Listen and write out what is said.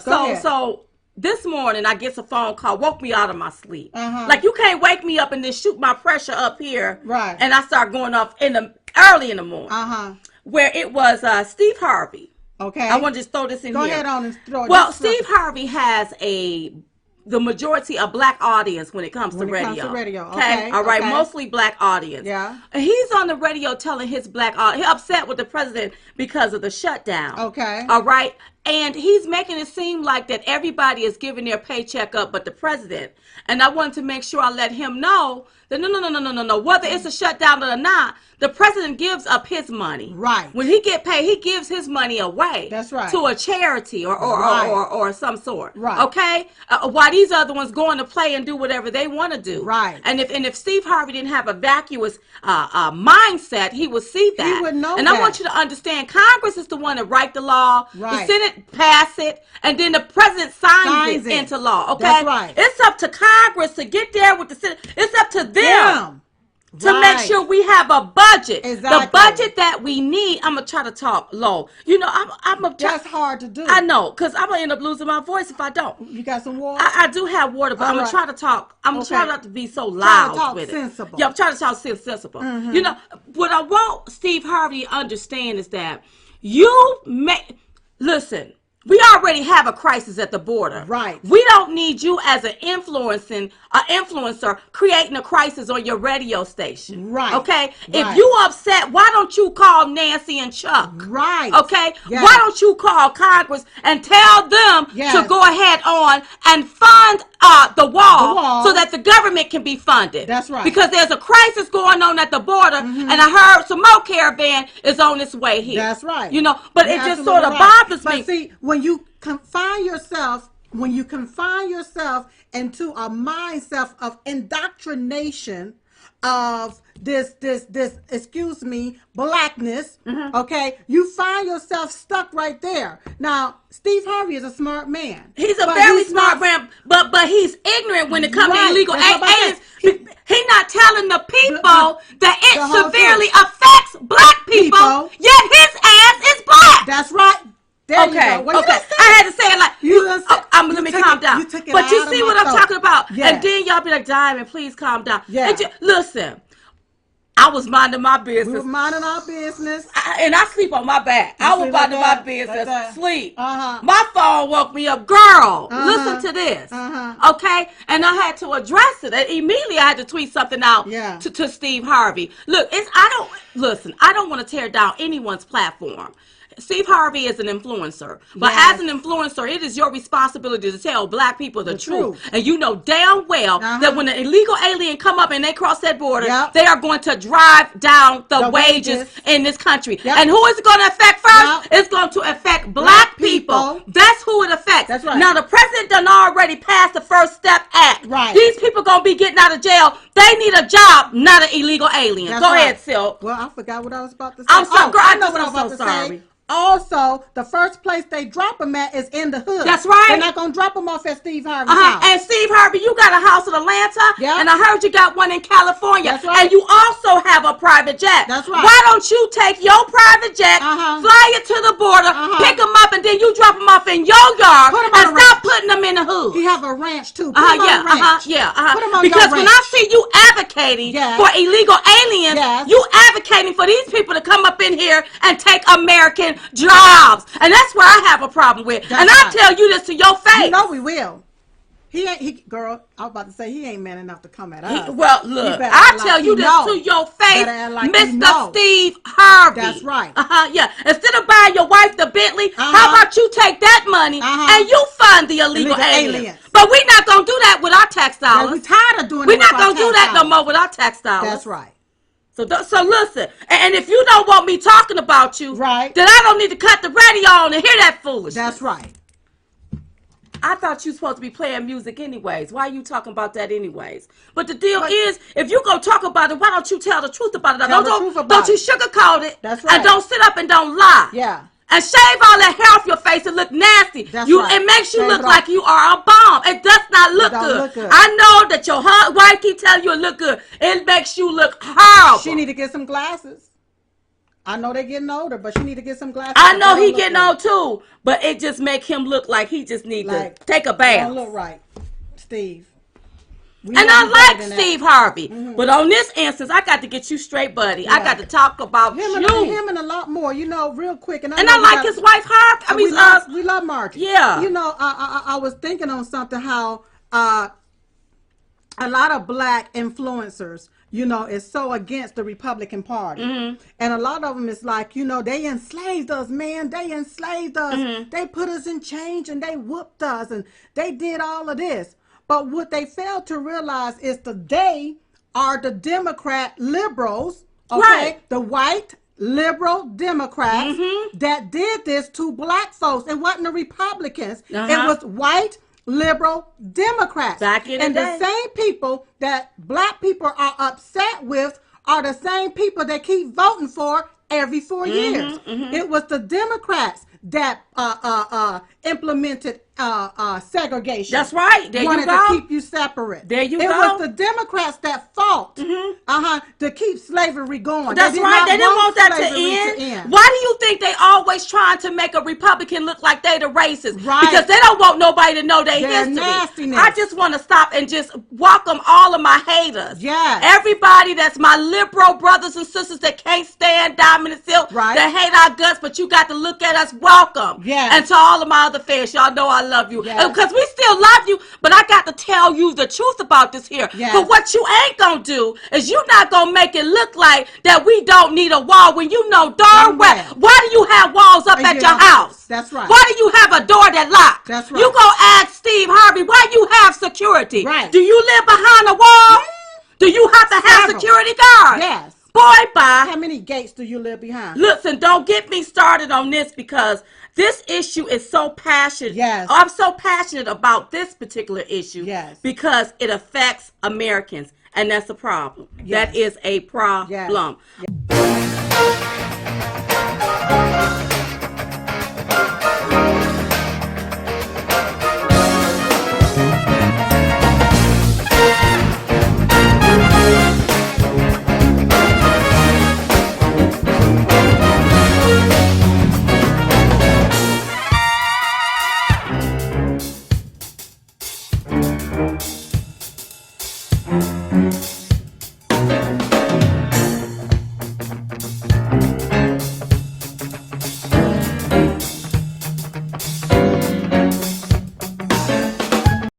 So this morning I get a phone call, woke me out of my sleep. Like, you can't wake me up and then shoot my pressure up here. Right. And I start going off early in the morning. Where it was Steve Harvey. Okay. I want to just throw this in here. Go ahead on and throw it. Well, Steve Harvey has the majority of black audience when it comes to radio. Okay. All right. Mostly black audience. Yeah. And he's on the radio telling his black audience, he's upset with the president because of the shutdown. Okay. All right. And he's making it seem like that everybody is giving their paycheck up but the president. And I wanted to make sure I let him know that no. Whether it's a shutdown or not, the president gives up his money. Right. When he get paid, he gives his money away. That's right. To a charity or some sort. Right. Okay. While these other ones going to play and do whatever they want to do. Right. And if Steve Harvey didn't have a vacuous mindset, he would see that. He would know and that. I want you to understand, Congress is the one that write the law. Right. The Senate pass it, and then the president signs it into law. Okay. That's right. It's up to Congress to get there with the Senate. It's up to them. To make sure we have a budget. Exactly. The budget that we need. I'm going to try to talk low. You know, that's hard to do. I know, because I'm going to end up losing my voice if I don't. You got some water? I do have water, but I'm going to try to talk. I'm going to try not to be so loud with sensible. it. Yeah, I'm trying to talk sensible. You know, what I want Steve Harvey to understand is that listen, we already have a crisis at the border. Right. We don't need you as an influencer creating a crisis on your radio station. Right. Okay? Right. If you upset, why don't you call Nancy and Chuck? Right. Okay? Yes. Why don't you call Congress and tell them to go ahead on and fund the wall so that the government can be funded? That's right. Because there's a crisis going on at the border, and I heard some more caravan is on its way here. That's right. You know, but it just sort of bothers me. But see, when you confine yourself into a mindset of indoctrination of this blackness, okay, you find yourself stuck right there. Now, Steve Harvey is a smart man. He's a very smart man, but he's ignorant when it comes to illegal aliens. He's not telling the people that it severely affects black people, yet his ass is black. That's right. There you go. Well, okay. I had to say it like let me calm down. But you see what I'm talking about? Yeah. And then y'all be like, Diamond, please calm down. Yeah. Listen, I was minding my business. We were minding our business. And I sleep on my back. I was minding my business. Sleep. Uh-huh. My phone woke me up. Girl, listen to this. Okay? And I had to address it. And immediately I had to tweet something out to Steve Harvey. Look, I don't want to tear down anyone's platform. Steve Harvey is an influencer. But as an influencer, it is your responsibility to tell black people the truth. And you know damn well that when an illegal alien come up and they cross that border, they are going to drive down the wages in this country. And who is it going to affect first? It's going to affect black people. That's who it affects. That's right. Now, the president done already passed the First Step Act. Right. These people going to be getting out of jail. They need a job, not an illegal alien. Go ahead, Silk. Well, I forgot what I was about to say. I'm sorry. I know what I was about to say. Also, the first place they drop them at is in the hood. That's right. They're not going to drop them off at Steve Harvey's house. And Steve Harvey, you got a house in Atlanta, and I heard you got one in California. That's right. And you also have a private jet. That's right. Why don't you take your private jet, fly it to the border, pick them up, and then you drop them off in your yard, and stop putting them in the hood. He have a ranch, too. Put them on the ranch. Put them on because your when ranch. I see you advocating for illegal aliens, you advocating for these people to come up in here and take American jobs. And that's where I have a problem with. And I tell you this to your face. You know we will. Girl, I was about to say he ain't man enough to come at us. Well, look, I tell you this to your face, Mr. Steve Harvey. That's right. Yeah. Instead of buying your wife the Bentley, how about you take that money and you fund the illegal aliens? But we're not going to do that with our tax dollars. We're tired of doing We're not going to do that no more with our tax dollars. That's right. So listen, and if you don't want me talking about you, then I don't need to cut the radio on and hear that foolishness. That's right. I thought you were supposed to be playing music anyways. Why are you talking about that anyways? But the deal is, if you go talk about it, why don't you tell the truth about it? Don't you sugarcoat it. That's right. And don't sit up and don't lie. Yeah. And shave all that hair off your face and look nasty. It makes you look like you are a bomb. It does not look good. I know that your wife keep telling you it look good. It makes you look horrible. She need to get some glasses. I know they're getting older, but you need to get some glasses. I know he getting old too, but it just make him look like he just need to take a bath. Don't look right, Steve. And I like Steve Harvey, but on this instance, I got to get you straight, buddy. I got to talk about him and a lot more, you know, real quick. And I like his wife, Harvey. I mean, we love Margie. Yeah. You know, I was thinking on something how a lot of black influencers, you know, is so against the Republican Party. And a lot of them is like, you know, they enslaved us, man. They enslaved us. They put us in chains and they whooped us and they did all of this. But what they fail to realize is they are the Democrat liberals, okay? Right. The white liberal Democrats that did this to black folks. It wasn't the Republicans. It was white liberal Democrats. Back in and the day. The same people that black people are upset with are the same people that keep voting for every 4 years. It was the Democrats that implemented segregation. That's right. There wanted you go. to keep you separate. There you go. It was the Democrats that fought to keep slavery going. That's right. They didn't want that to end. Why do you think they always trying to make a Republican look like they the racist? Right. Because they don't want nobody to know their history. Nastiness. I just want to stop and just welcome all of my haters. Yes. Everybody that's my liberal brothers and sisters that can't stand Diamond and Silk, that hate our guts, but you got to look at us, welcome. Yes. And to all of my other fans, y'all know I love you. Yes. Because we still love you, but I got to tell you the truth about this here. Yes. But what you ain't gonna do is you not gonna make it look like that we don't need a wall when you know darn well. Why do you have walls up at your house? That's right. Why do you have a door that locks? That's right. You gonna ask Steve Harvey why you have security? Right. Do you live behind a wall? Do you have to have security guards? Yes. Boy, bye. How many gates do you live behind? Listen, don't get me started on this because this issue is so passionate. Yes. I'm so passionate about this particular issue. Yes. Because it affects Americans, and that's a problem. Yes. That is a problem. Yes.